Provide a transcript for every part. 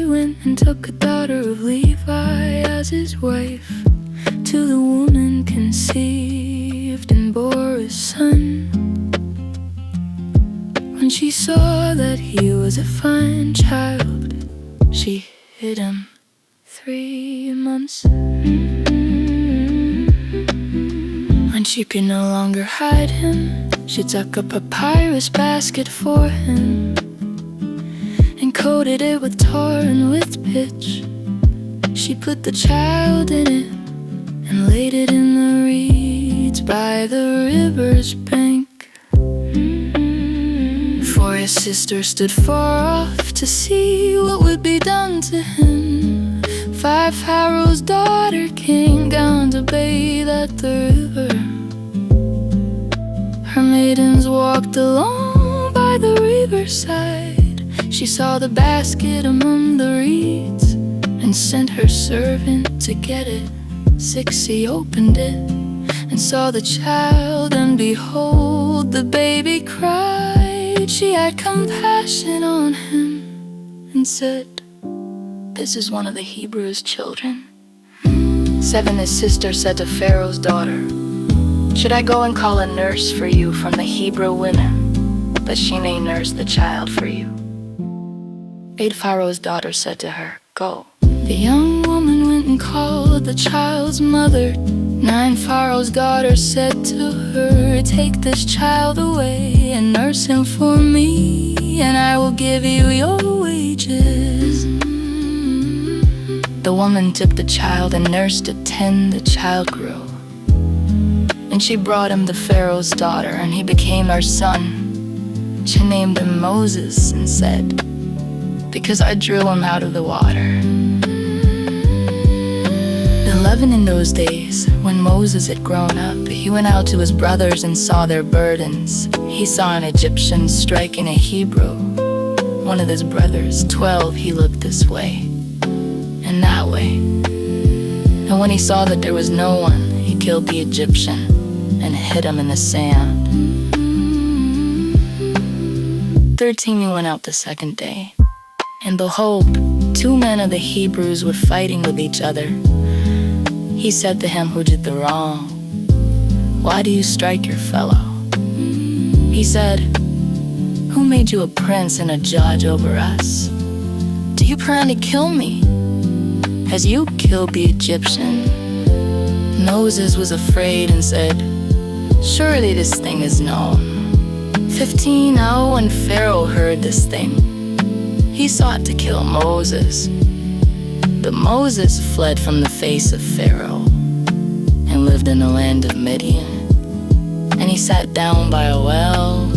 went and took a daughter of Levi as his wife, till the woman conceived and bore a son. When she saw that he was a fine child, she hid him 3 months. When she could no longer hide him, she took a papyrus basket for him and coated it with tar and with pitch. She put the child in it and laid it in the reeds by the river's bank. For his sister stood far off to see what would be done to him. 5 Pharaoh's daughter came down to bathe at the river. Her maidens walked along by the riverside. She saw the basket among the reeds and sent her servant to get it. 6 he opened it and saw the child, and behold, the baby cried. She had compassion on him and said, "This is one of the Hebrews' children." 7 his sister said to Pharaoh's daughter, "Should I go and call a nurse for you from the Hebrew women, that she may nurse the child for you?" 8 Pharaoh's daughter said to her, "Go." The young woman went and called the child's mother. 9 Pharaoh's daughters said to her, "Take this child away and nurse him for me, and I will give you your wages." The woman took the child and nursed it 10 the child grew. And she brought him to Pharaoh's daughter, and he became her son. She named him Moses and said, "Because I drew him out of the water." 11 in those days, when Moses had grown up, he went out to his brothers and saw their burdens. He saw an Egyptian striking a Hebrew, one of his brothers. 12, he looked this way and that way. And when he saw that there was no one, he killed the Egyptian and hid him in the sand. 13, he went out the second day, and behold, 2 men of the Hebrews were fighting with each other. He said to him who did the wrong, "Why do you strike your fellow?" He said, "Who made you a prince and a judge over us? Do you plan to kill me, as you killed the Egyptian?" Moses was afraid and said, "Surely this thing is known." 15, now when Pharaoh heard this thing, he sought to kill Moses. But Moses fled from the face of Pharaoh and lived in the land of Midian. And he sat down by a well.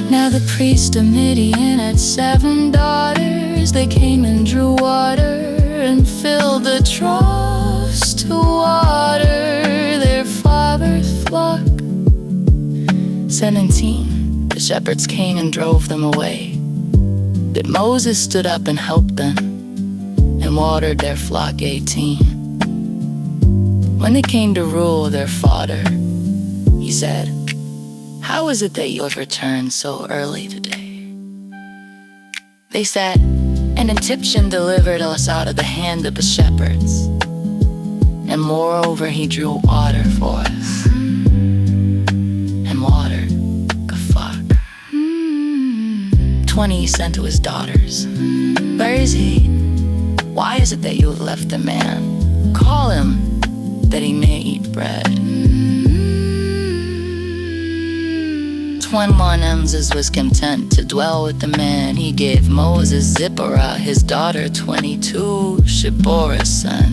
Now the priest of Midian had 7 daughters. They came and drew water and filled the troughs to water their father's flock. 17, the shepherds came and drove them away. But Moses stood up and helped them and watered their flock. 18, when they came to rule their father, he said, "How is it that you have returned so early today?" They said, "An Egyptian delivered us out of the hand of the shepherds, and moreover he drew water for us and watered the flock." 20, he sent to his daughters, "Where is he? Why is it that you have left the man? Call him, that he may eat bread." 21, Moses was content to dwell with the man. He gave Moses Zipporah, his daughter. 22, she bore a son,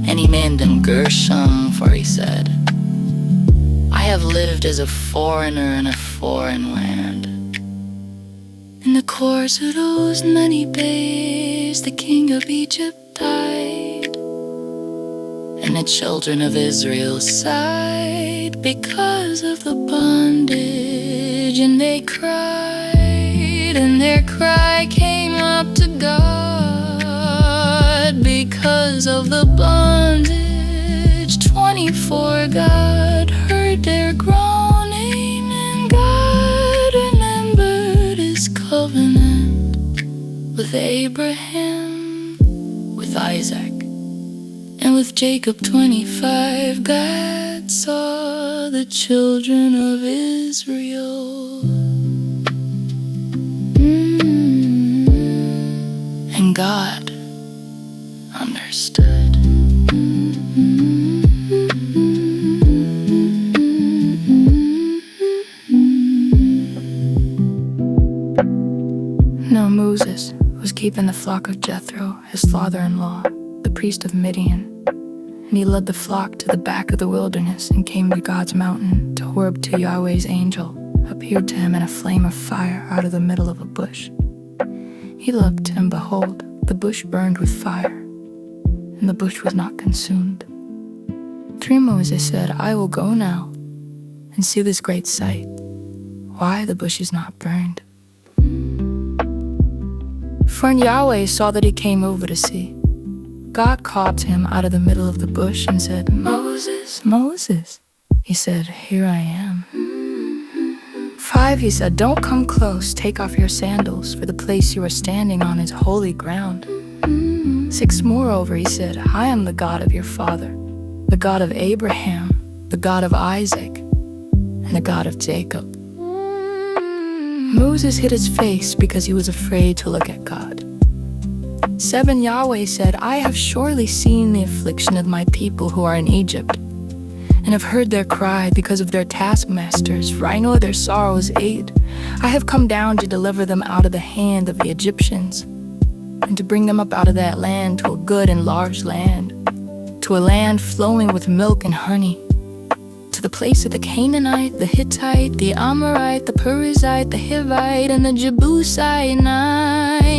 and he named him Gershom, for he said, "I have lived as a foreigner in a foreign land." In the course of those many days, the king of Egypt died, and the children of Israel sighed because of the bondage, and they cried, and their cry came up to God because of the bondage. 24, God heard their groaning, and God remembered with Abraham, with Isaac, and with Jacob 25. God saw the children of Israel, and God understood. Now Moses was keeping the flock of Jethro, his father-in-law, the priest of Midian. And he led the flock to the back of the wilderness and came to God's mountain, to Horeb, to Yahweh's angel appeared to him in a flame of fire out of the middle of a bush. He looked, and behold, the bush burned with fire, and the bush was not consumed. 3 Moses said, I will go now and see this great sight, why the bush is not burned. For when Yahweh saw that he came over to see, God called to him out of the middle of the bush and said, Moses, Moses. He said, Here I am. 5, he said, Don't come close, take off your sandals, for the place you are standing on is holy ground. 6, moreover, he said, I am the God of your father, the God of Abraham, the God of Isaac, and the God of Jacob. Moses hid his face because he was afraid to look at God. 7, Yahweh said, I have surely seen the affliction of my people who are in Egypt, and have heard their cry because of their taskmasters, for I know their sorrow is 8. I have come down to deliver them out of the hand of the Egyptians, and to bring them up out of that land to a good and large land, to a land flowing with milk and honey, to the place of the Canaanite, the Hittite, the Amorite, the Perizzite, the Hivite, and the Jebusite.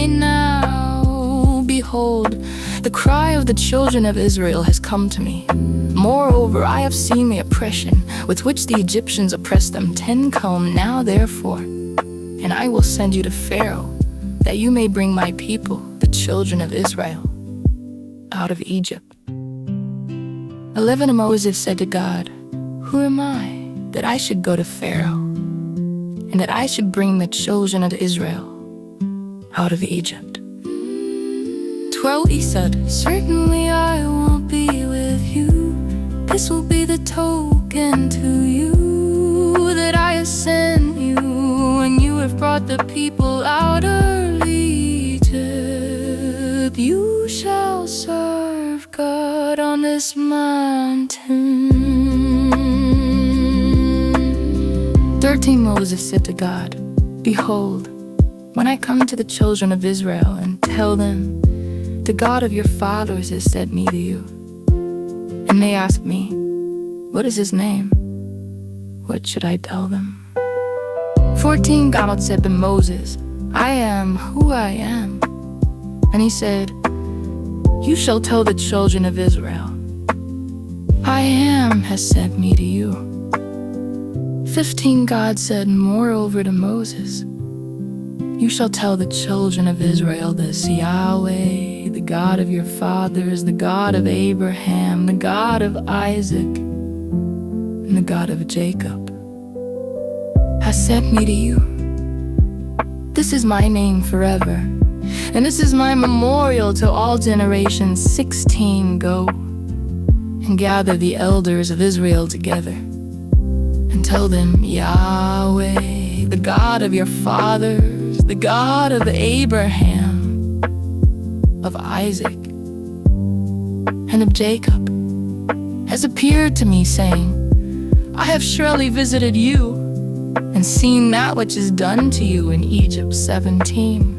Now, behold, the cry of the children of Israel has come to me. Moreover, I have seen the oppression with which the Egyptians oppressed them. 10, come now, therefore, and I will send you to Pharaoh, that you may bring my people, the children of Israel, out of Egypt. 11, Moses said to God, Who am I, that I should go to Pharaoh, and that I should bring the children of Israel out of Egypt? 12, he said, Certainly I will be with you. This will be the token to you that I have sent you, and you have brought the people out of Egypt. You shall serve God on this mountain. 13, Moses said to God, Behold, when I come to the children of Israel and tell them, the God of your fathers has sent me to you, and they ask me, What is his name? What should I tell them? 14, God said to Moses, I am who I am. And he said, You shall tell the children of Israel, I am has sent me to you. 15, God said moreover to Moses, You shall tell the children of Israel this, Yahweh, the God of your fathers, the God of Abraham, the God of Isaac, and the God of Jacob, has sent me to you. This is my name forever, and this is my memorial to all generations. 16, go and gather the elders of Israel together, and tell them, Yahweh, the God of your fathers, the God of Abraham, of Isaac, and of Jacob, has appeared to me, saying, I have surely visited you, and seen that which is done to you in Egypt. 17,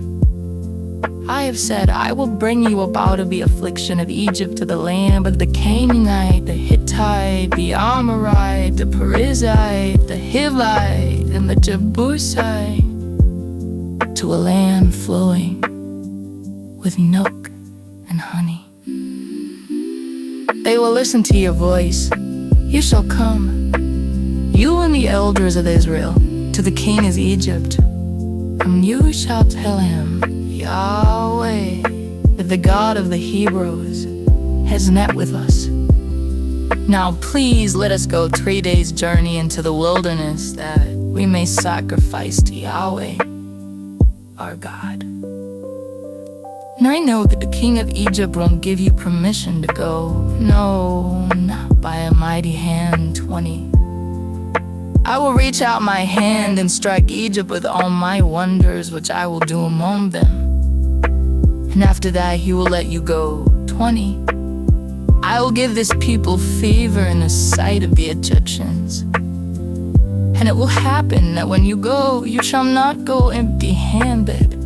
I have said, I will bring you up out of the affliction of Egypt to the land of the Canaanite, the Hittite, the Amorite, the Perizzite, the Hivite, and the Jebusite, to a land flowing with milk and honey. They will listen to your voice. You shall come, you and the elders of Israel, to the king of Egypt, and you shall tell him, Yahweh, the God of the Hebrews, has met with us. Now please let us go 3 days' journey into the wilderness, that we may sacrifice to Yahweh, our God. And I know that the king of Egypt won't give you permission to go. No, not by a mighty hand. 20. I will reach out my hand and strike Egypt with all my wonders, which I will do among them. And after that he will let you go. 20. I will give this people favor in the sight of the Egyptians. And it will happen that when you go, you shall not go empty-handed.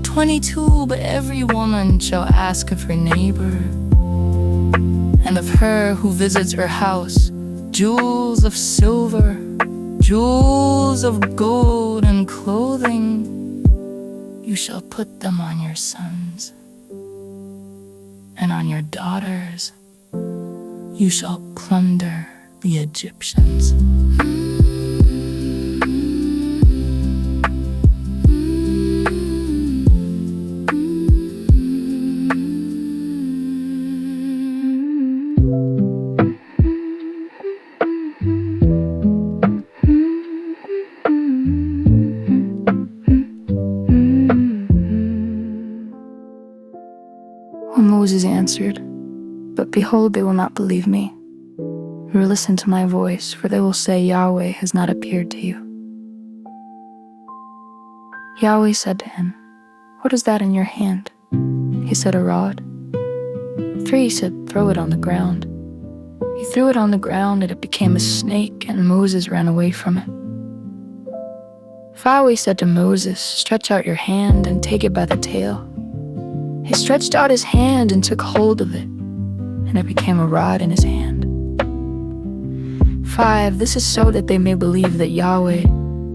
22. But every woman shall ask of her neighbor, and of her who visits her house, jewels of silver, jewels of gold, and clothing. You shall put them on your sons, and on your daughters you shall plunder the Egyptians. Moses answered, "But behold, they will not believe me, or listen to my voice, for they will say, Yahweh has not appeared to you." Yahweh said to him, "What is that in your hand?" He said, "A rod." 3. He said, "Throw it on the ground." He threw it on the ground, and it became a snake, and Moses ran away from it. 5. He said to Moses, "Stretch out your hand and take it by the tail." He stretched out his hand and took hold of it, and it became a rod in his hand. 5. This is so that they may believe that Yahweh,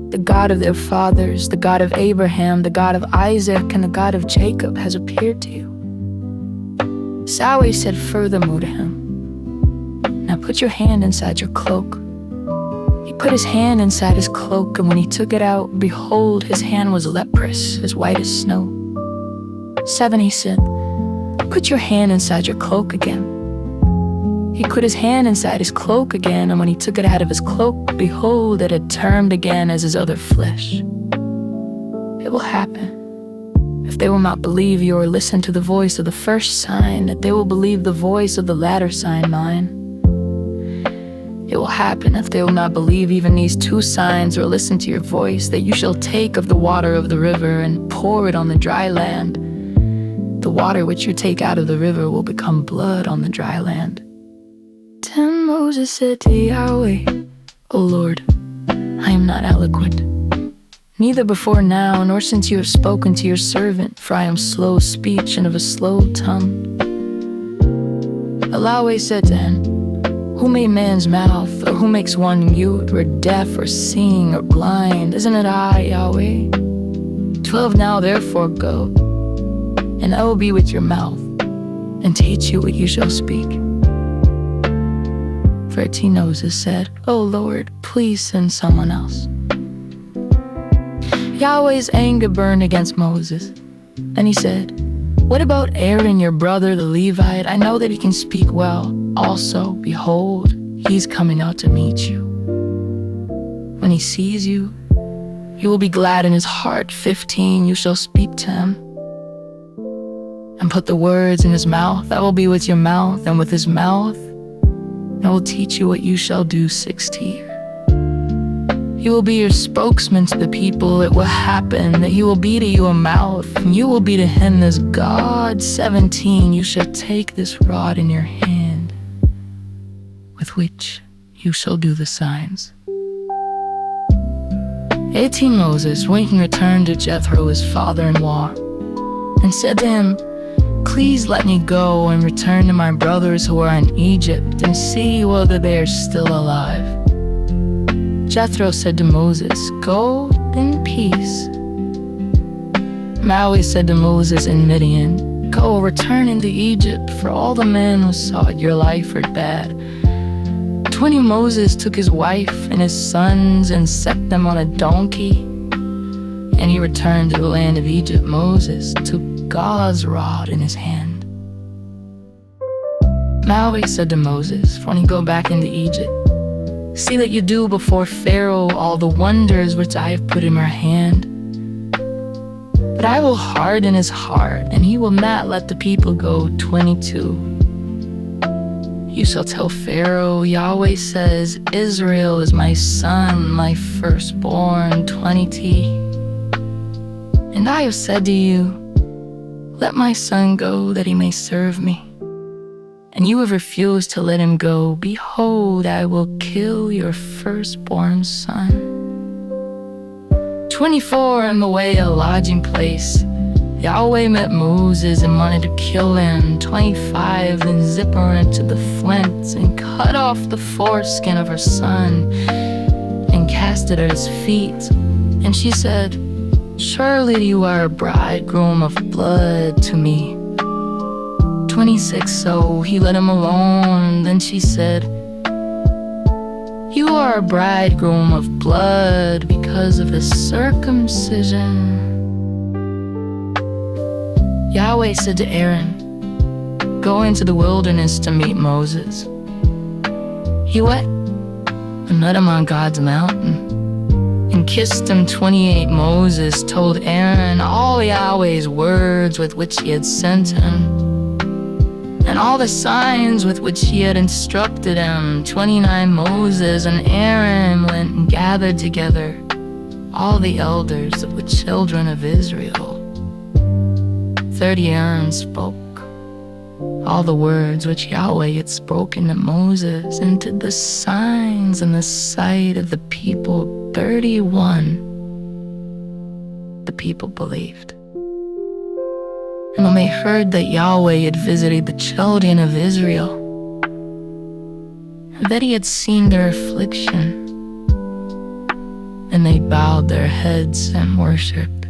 the God of their fathers, the God of Abraham, the God of Isaac, and the God of Jacob, has appeared to you. Yahweh said furthermore to him, "Now put your hand inside your cloak." He put his hand inside his cloak, and when he took it out, behold, his hand was leprous, as white as snow. 7. He said, "Put your hand inside your cloak again." He put his hand inside his cloak again, and when he took it out of his cloak, behold, it had turned again as his other flesh. It will happen, if they will not believe you or listen to the voice of the first sign, that they will believe the voice of the latter sign, mine. It will happen, if they will not believe even these 2 signs or listen to your voice, that you shall take of the water of the river and pour it on the dry land. The water which you take out of the river will become blood on the dry land. 10. Moses said to Yahweh, "O Lord, I am not eloquent, neither before now, nor since you have spoken to your servant, for I am slow of speech and of a slow tongue." Yahweh said to him, "Who made man's mouth, or who makes one mute, or deaf, or seeing, or blind? Isn't it I, Yahweh? 12. Now therefore go, and I will be with your mouth, and teach you what you shall speak." 13. Moses said, "O Lord, please send someone else." Yahweh's anger burned against Moses. Then he said, "What about Aaron, your brother, the Levite? I know that he can speak well. Also, behold, he's coming out to meet you. When he sees you, he will be glad in his heart. 15. You shall speak to him and put the words in his mouth. I will be with your mouth, and with his mouth I will teach you what you shall do. 16. He will be your spokesman to the people. It will happen that he will be to you a mouth, and you will be to him as God. 17. You shall take this rod in your hand, with which you shall do the signs. 18. Moses went and returned to Jethro, his father-in-law, and said to him, "Please let me go and return to my brothers who are in Egypt, and see whether they are still alive." Jethro said to Moses, "Go in peace." Yahweh said to Moses in Midian, "Go, return into Egypt, for all the men who saw your life are dead." 20. Moses took his wife and his sons and set them on a donkey, and he returned to the land of Egypt. Moses took God's rod in his hand. Yahweh said to Moses, "When you go back into Egypt, see that you do before Pharaoh all the wonders which I have put in your hand. But I will harden his heart, and he will not let the people go. 22. You shall tell Pharaoh, Yahweh says, Israel is my son, my firstborn. 20. And I have said to you, let my son go, that he may serve me. And you have refused to let him go. Behold, I will kill your firstborn son. 24. In the way, a lodging place, Yahweh met Moses and wanted to kill him. 25. Then Zipporah into the flint and cut off the foreskin of her son and cast it at his feet. And she said, surely you are a bridegroom of blood to me. 26. So he let him alone. Then she said, you are a bridegroom of blood because of the circumcision. Yahweh said to Aaron, go into the wilderness to meet Moses. He went and met him on God's mountain and kissed him. 28. Moses told Aaron all Yahweh's words with which he had sent him, and all the signs with which he had instructed him. 29. Moses and Aaron went and gathered together all the elders of the children of Israel. 30. Aaron spoke all the words which Yahweh had spoken to Moses, and did the signs in the sight of the people. 31. The people believed. And when they heard that Yahweh had visited the children of Israel, and that he had seen their affliction, and they bowed their heads and worshipped.